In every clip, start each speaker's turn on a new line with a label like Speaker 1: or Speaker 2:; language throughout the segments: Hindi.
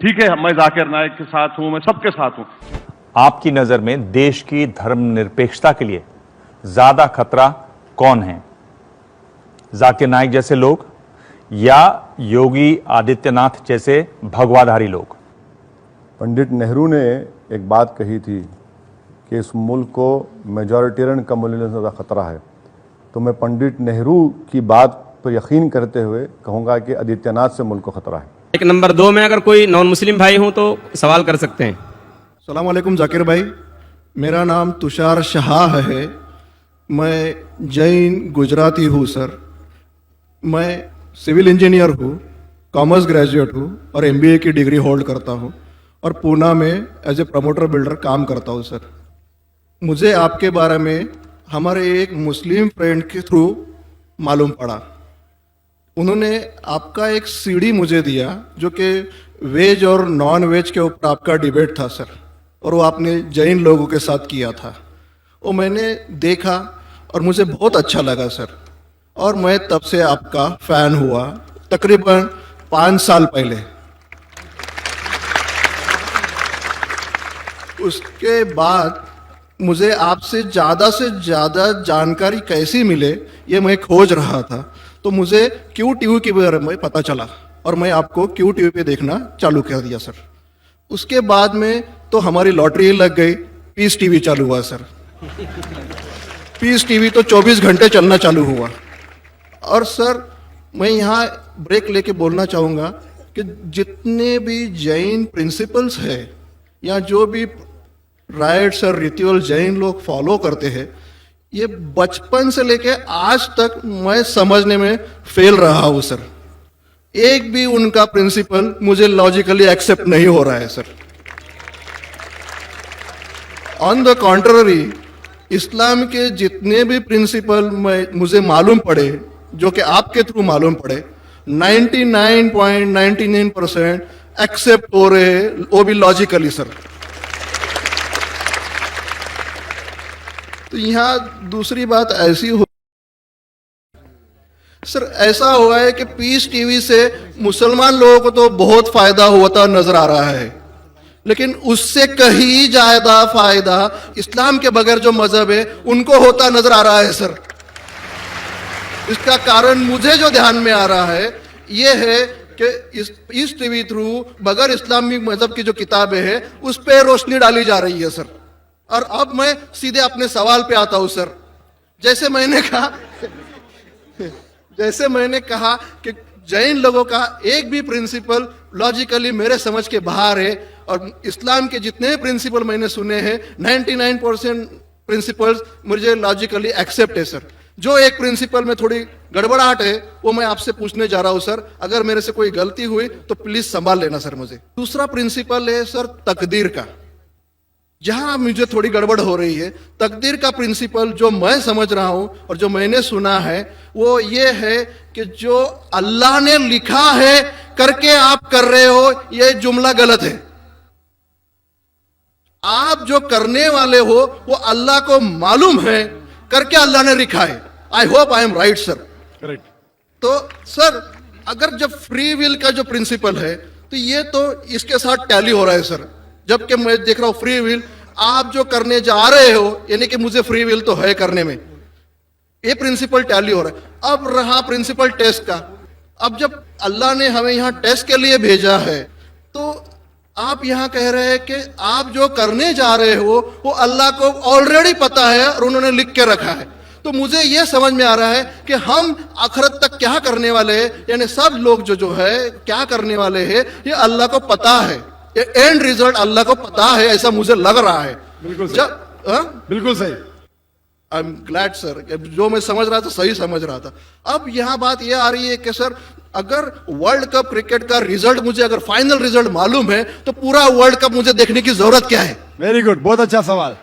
Speaker 1: ठीक है, मैं जाकिर नाइक के साथ हूं, मैं सबके साथ हूं।
Speaker 2: आपकी नजर में देश की धर्मनिरपेक्षता के लिए ज्यादा खतरा कौन है, जाकिर नाइक जैसे लोग या योगी आदित्यनाथ जैसे भगवाधारी लोग?
Speaker 3: पंडित नेहरू ने एक बात कही थी कि इस मुल्क को मेजॉरिटेरियन कम्युनिज्म से ज़्यादा खतरा है। तो मैं पंडित नेहरू की बात पर यकीन करते हुए कहूँगा कि आदित्यनाथ से मुल्क को खतरा है।
Speaker 4: एक नंबर 2 में अगर कोई नॉन मुस्लिम भाई हो तो सवाल कर सकते हैं।
Speaker 5: अस्सलाम वालेकुम जाकिर भाई, मेरा नाम तुषार शाह है। मैं जैन गुजराती हूँ सर। मैं सिविल इंजीनियर हूँ, कॉमर्स ग्रेजुएट हूँ और MBA की डिग्री होल्ड करता हूँ और पूना में एज ए प्रमोटर बिल्डर काम करता हूँ सर। मुझे आपके बारे में हमारे एक मुस्लिम फ्रेंड के थ्रू मालूम पड़ा। उन्होंने आपका एक CD मुझे दिया जो कि वेज और नॉन वेज के ऊपर आपका डिबेट था सर, और वो आपने जैन लोगों के साथ किया था। वो मैंने देखा और मुझे बहुत अच्छा लगा सर, और मैं तब से आपका फ़ैन हुआ तकरीबन 5 साल पहले। उसके बाद मुझे आपसे ज़्यादा जानकारी कैसी मिले ये मैं खोज रहा था, तो मुझे QTV के बारे में पता चला और मैं आपको QTV पे देखना चालू कर दिया सर। उसके बाद में तो हमारी लॉटरी लग गई, पीस TV चालू हुआ सर। पीस TV तो 24 घंटे चलना चालू हुआ। और सर मैं यहाँ ब्रेक लेके बोलना चाहूँगा कि जितने भी जैन प्रिंसिपल्स हैं या जो भी राइट्स और रिचुअल जैन लोग फॉलो करते हैं, ये बचपन से लेके आज तक मैं समझने में फेल रहा हूँ सर। एक भी उनका प्रिंसिपल मुझे लॉजिकली एक्सेप्ट नहीं हो रहा है सर। ऑन द कॉन्ट्ररी, इस्लाम के जितने भी प्रिंसिपल मुझे मालूम पड़े, जो कि आपके थ्रू मालूम पड़े, 99.99% एक्सेप्ट हो रहे हैं, वो भी लॉजिकली सर। तो यहाँ दूसरी बात ऐसी हो सर, ऐसा हुआ है कि पीस TV से मुसलमान लोगों को तो बहुत फायदा होता नजर आ रहा है, लेकिन उससे कहीं ज्यादा फायदा इस्लाम के बगैर जो मजहब है उनको होता नजर आ रहा है सर। इसका कारण मुझे जो ध्यान में आ रहा है ये है कि इस TV थ्रू बगैर इस्लामी मजहब की जो किताबें हैं उस पर रोशनी डाली जा रही है सर। और अब मैं सीधे अपने सवाल पे आता हूं सर। जैसे मैंने कहा कि जैन लोगों का एक भी प्रिंसिपल लॉजिकली मेरे समझ के बाहर है, और इस्लाम के जितने प्रिंसिपल मैंने सुने हैं 99% प्रिंसिपल्स मुझे लॉजिकली एक्सेप्ट है सर। जो एक प्रिंसिपल में थोड़ी गड़बड़ाहट है वो मैं आपसे पूछने जा रहा हूं सर। अगर मेरे से कोई गलती हुई तो प्लीज संभाल लेना सर मुझे। दूसरा प्रिंसिपल है सर तकदीर का। जहां मुझे थोड़ी गड़बड़ हो रही है, तकदीर का प्रिंसिपल जो मैं समझ रहा हूं और जो मैंने सुना है वो ये है कि जो अल्लाह ने लिखा है करके आप कर रहे हो, ये जुमला गलत है। आप जो करने वाले हो वो अल्लाह को मालूम है करके अल्लाह ने लिखा है। I hope I am right sir.
Speaker 1: Correct.
Speaker 5: तो सर अगर जब फ्री विल का जो प्रिंसिपल है तो ये तो इसके साथ टैली हो रहा है सर। जबकि मैं देख रहा हूं फ्री विल आप जो करने जा रहे हो, यानी कि मुझे फ्री विल तो है करने में, ये प्रिंसिपल टैली हो रहा है। अब रहा प्रिंसिपल टेस्ट का। अब जब अल्लाह ने हमें यहां टेस्ट के लिए भेजा है तो आप यहां कह रहे हैं कि आप जो करने जा रहे हो वो अल्लाह को ऑलरेडी पता है और उन्होंने लिख के रखा है। तो मुझे यह समझ में आ रहा है कि हम आखिरत तक क्या करने वाले हैं, यानी सब लोग जो है क्या करने वाले हैं ये अल्लाह को पता है। ये एंड रिजल्ट अल्लाह को पता है, ऐसा मुझे लग रहा है।
Speaker 1: बिल्कुल बिल्कुल सही।
Speaker 5: आई एम ग्लैड सर, जो मैं समझ रहा था सही समझ रहा था। अब यहाँ बात यह आ रही है कि सर अगर वर्ल्ड कप क्रिकेट का रिजल्ट मुझे अगर फाइनल रिजल्ट मालूम है तो पूरा वर्ल्ड कप मुझे देखने की जरूरत क्या है?
Speaker 6: वेरी गुड, बहुत अच्छा सवाल।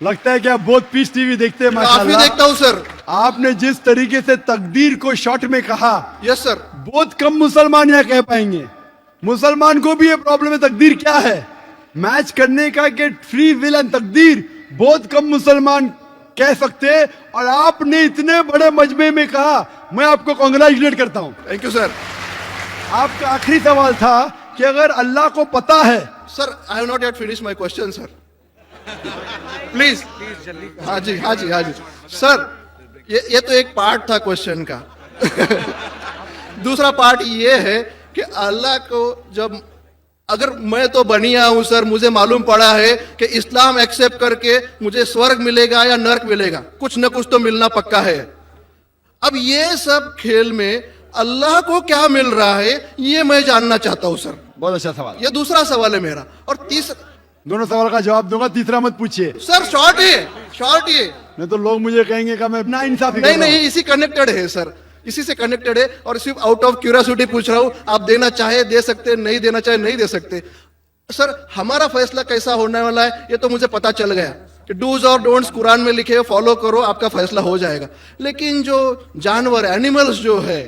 Speaker 6: लगता है कि आप बहुत पीस TV देखते हैं।
Speaker 5: काफी देखता हूं सर।
Speaker 6: आपने जिस तरीके से तकदीर को शॉर्ट में कहा,
Speaker 5: यस सर,
Speaker 6: बहुत कम मुसलमान यह कह पाएंगे। मुसलमान को भी ये प्रॉब्लम है तकदीर क्या है, मैच करने का कि फ्री विल एंड तकदीर बहुत कम मुसलमान कह सकते हैं। और आपने इतने बड़े मजमे में कहा, मैं आपको कांग्रेचुलेट करता हूं।
Speaker 5: Thank you sir.
Speaker 6: आपका आखिरी सवाल था कि कि अगर अल्लाह को पता है,
Speaker 5: sir I have not yet finish my question sir, please हाँ जी हाँ जी हाँ जी सर, ये तो एक पार्ट था क्वेश्चन का। दूसरा पार्ट ये है कि अल्लाह को जब, अगर मैं तो बनिया हूं सर, मुझे मालूम पड़ा है कि इस्लाम एक्सेप्ट करके मुझे स्वर्ग मिलेगा या नर्क मिलेगा, कुछ न कुछ तो मिलना पक्का है। अब ये सब खेल में अल्लाह को क्या मिल रहा है ये मैं जानना चाहता हूं सर।
Speaker 6: बहुत अच्छा सवाल,
Speaker 5: ये दूसरा सवाल है मेरा। और तीसरा,
Speaker 6: दोनों सवाल का जवाब दूंगा, तीसरा मत पूछिए
Speaker 5: सर शॉर्ट है
Speaker 6: नहीं तो लोग मुझे कहेंगे कि मैं ना इंसाफी
Speaker 5: नहीं नहीं, इसी कनेक्टेड है सर, इसी से कनेक्टेड है। और सिर्फ आउट ऑफ क्यूरियोसिटी पूछ रहा हूं, आप देना चाहे दे सकते, नहीं देना चाहे नहीं दे सकते। सर हमारा फैसला कैसा होने वाला है ये तो मुझे पता चल गया कि डूज और डोंट्स कुरान में लिखे, फॉलो करो, आपका फैसला हो जाएगा। लेकिन जो जानवर, एनिमल्स जो है,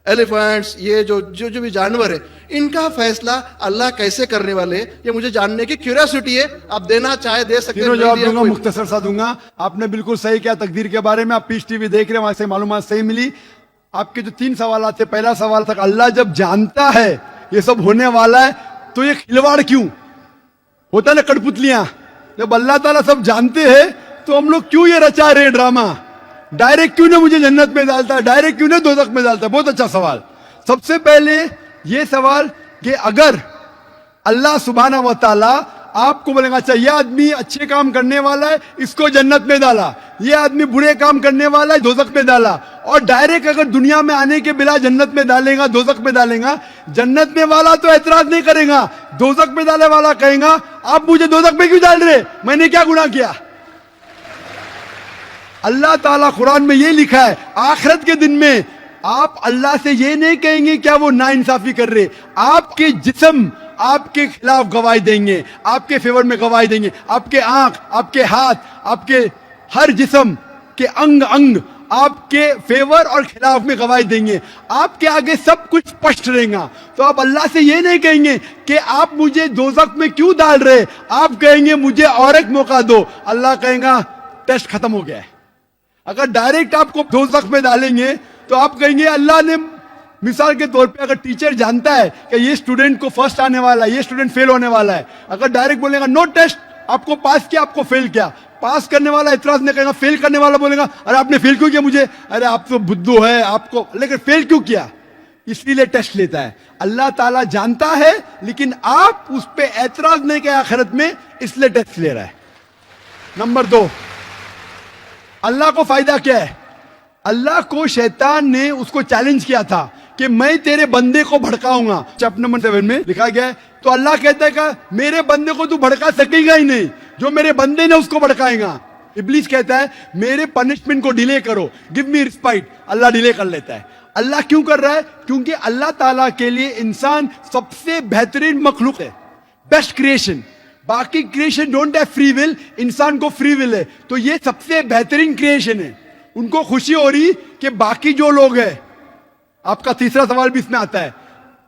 Speaker 5: एलिफेंट्स, ये जो जो जो भी जानवर है, इनका फैसला अल्लाह कैसे करने वाले, ये मुझे जानने की क्यूरियोसिटी है। आप देना चाहे दे सकते हैं,
Speaker 6: तीनों
Speaker 5: नहीं
Speaker 6: जवाब
Speaker 5: दिया
Speaker 6: दूंगा,
Speaker 5: कोई-
Speaker 6: मुख्तसर सा दूंगा। आपने बिल्कुल सही किया तकदीर के बारे में, आप पीस टीवी देख रहे हैं, वहां से मालूमात सही मिली। आपके जो 3 सवाल थे, पहला सवाल था अल्लाह जब जानता है ये सब होने वाला है तो ये खिलवाड़ क्यों होता है ना, कठपुतलियां, जब अल्लाह ताला सब जानते हैं तो हम लोग क्यों ये रचा रहे ड्रामा, डायरेक्ट क्यों ना मुझे जन्नत में डालता है, डायरेक्ट क्यों ना दोजख में डालता है। बहुत अच्छा सवाल। सबसे पहले ये सवाल कि अगर अल्लाह सुब्हाना व तआला आपको बोलेगा अच्छा ये आदमी अच्छे काम करने वाला है, इसको जन्नत में डाला, ये आदमी बुरे काम करने वाला है, दोजख में डाला, और डायरेक्ट अगर दुनिया में आने के बिना जन्नत में डालेगा, दोजख में डालेगा, जन्नत में वाला तो एतराज नहीं करेगा, दोजख में डाले वाला कहेगा आप मुझे दोजख में क्यों डाल रहे, मैंने क्या गुनाह किया। अल्लाह ताला कुरान में ये लिखा है, आखिरत के दिन में आप अल्लाह से ये नहीं कहेंगे क्या वो नाइंसाफी कर रहे, आपके जिस्म आपके खिलाफ गवाही देंगे, आपके फेवर में गवाही देंगे, आपके आंख, आपके हाथ, आपके हर जिस्म के अंग अंग आपके फेवर और खिलाफ में गवाही देंगे, आपके आगे सब कुछ स्पष्ट रहेगा। तो आप अल्लाह से ये नहीं कहेंगे कि आप मुझे दोजख में क्यों डाल रहे, आप कहेंगे मुझे और एक मौका दो, अल्लाह कहेगा टेस्ट खत्म हो गया है। अगर डायरेक्ट आपको दोजख में डालेंगे तो आप कहेंगे अल्लाह ने, मिसाल के तौर पे अगर टीचर जानता है कि ये स्टूडेंट को फर्स्ट आने वाला है, ये स्टूडेंट फेल होने वाला है, अगर डायरेक्ट बोलेगा नो टेस्ट, आपको पास किया आपको फेल किया, पास करने वाला इतराज नहीं करेगा, फेल करने वाला बोलेगा अरे आपने फेल क्यों किया मुझे, अरे आप तो बुद्धू है आपको, लेकिन फेल क्यों किया, इसलिए टेस्ट लेता है। अल्लाह ताला जानता है लेकिन आप उस पर एतराज नहीं किया आखिरत में, इसलिए टेस्ट ले रहा है। नंबर 2, अल्लाह को फायदा क्या है। अल्लाह को शैतान ने उसको चैलेंज किया था कि मैं तेरे बंदे को भड़काऊंगा, चैप्टर नंबर 7 में लिखा गया है। तो अल्लाह कहता है कि मेरे बंदे को तू भड़का सकेगा ही नहीं, जो मेरे बंदे ने उसको भड़काएगा। इब्लीस कहता है मेरे पनिशमेंट को डिले करो, गिव मी रिस्पाइट, अल्लाह डिले कर लेता है। अल्लाह क्यों कर रहा है, क्योंकि अल्लाह ताला के लिए इंसान सबसे बेहतरीन मखलूक है, बेस्ट क्रिएशन। बाकी creation don't have free will, इंसान को फ्री विल है, तो ये सबसे बेहतरीन क्रिएशन है। उनको खुशी हो रही कि बाकी जो लोग हैं, आपका तीसरा सवाल भी इसमें आता है,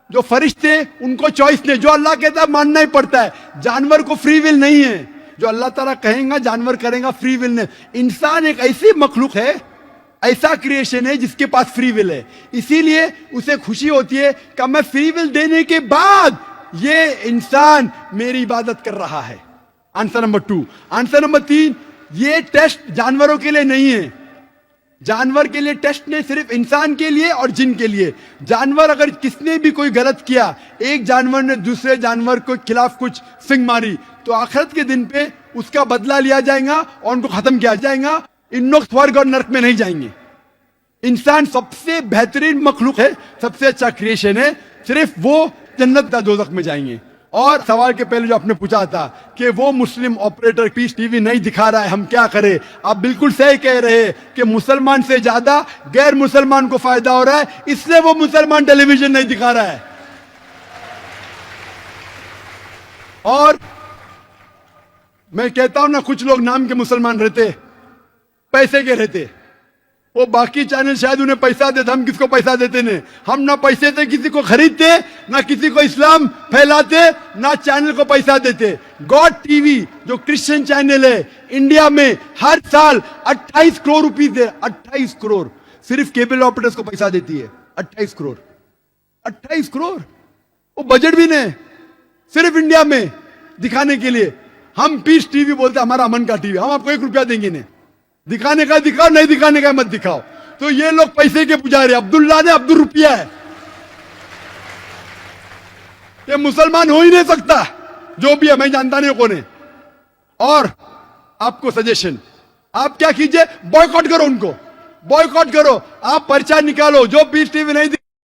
Speaker 6: जो फरिश्ते उनको चॉइस नहीं, जो अल्लाह कहता है मानना ही पड़ता है, जानवर को फ्री विल नहीं है, जो अल्लाह ताला कहेगा जानवर करेगा, फ्री विल नहीं। इंसान एक ऐसी मखलूक है, ऐसा क्रिएशन है जिसके पास फ्री विल है, इसीलिए उसे खुशी होती है कि मैं फ्री विल देने के बाद ये इंसान मेरी इबादत कर रहा है। Answer number 2। आंसर नंबर 3, ये टेस्ट जानवरों के लिए नहीं है, जानवर के लिए टेस्ट नहीं, सिर्फ इंसान के लिए और जिन के लिए। जानवर अगर किसने भी कोई गलत किया, एक जानवर ने दूसरे जानवर के खिलाफ कुछ सिंग मारी, तो आखिरत के दिन पे उसका बदला लिया जाएगा और उनको खत्म किया जाएगा। इन लोग स्वर्ग और नरक में नहीं जाएंगे। इंसान सबसे बेहतरीन मखलूक है, सबसे अच्छा क्रिएशन है, सिर्फ वो जन्नत या दोजख में जाएंगे। और सवाल के पहले जो आपने पूछा था कि वो मुस्लिम ऑपरेटर पीस टीवी नहीं दिखा रहा है, हम क्या करें, आप बिल्कुल सही कह रहे हैं कि मुसलमान से ज्यादा गैर मुसलमान को फायदा हो रहा है, इसलिए वो मुसलमान टेलीविजन नहीं दिखा रहा है। और मैं कहता हूं ना, कुछ लोग नाम के मुसलमान रहते, पैसे के रहते, वो बाकी चैनल शायद उन्हें पैसा देते, हम किसको पैसा देते नहीं, हम ना पैसे से किसी को खरीदते, ना किसी को इस्लाम फैलाते, ना चैनल को पैसा देते। गॉड टीवी जो क्रिश्चियन चैनल है इंडिया में हर साल 28 करोड़ रुपीस दे, 28 करोड़ सिर्फ केबल ऑपरेटर्स को पैसा देती है, 28 करोड़, 28 करोड़, वो बजट भी नहीं। सिर्फ इंडिया में दिखाने के लिए। हम पीस टीवी बोलते हैं, हमारा अमन का टीवी, हम आपको 1 रुपया देंगे नहीं। दिखाने का दिखाओ, नहीं दिखाने का मत दिखाओ। तो ये लोग पैसे के पुजारी, अब्दुल्ला ने अब्दुल रुपया है, ये मुसलमान हो ही नहीं सकता, जो भी है, मैं जानता नहीं कौन है। और आपको सजेशन, आप क्या कीजिए, बॉयकॉट करो उनको, बॉयकॉट करो, आप पर्चा निकालो, जो पीस टीवी नहीं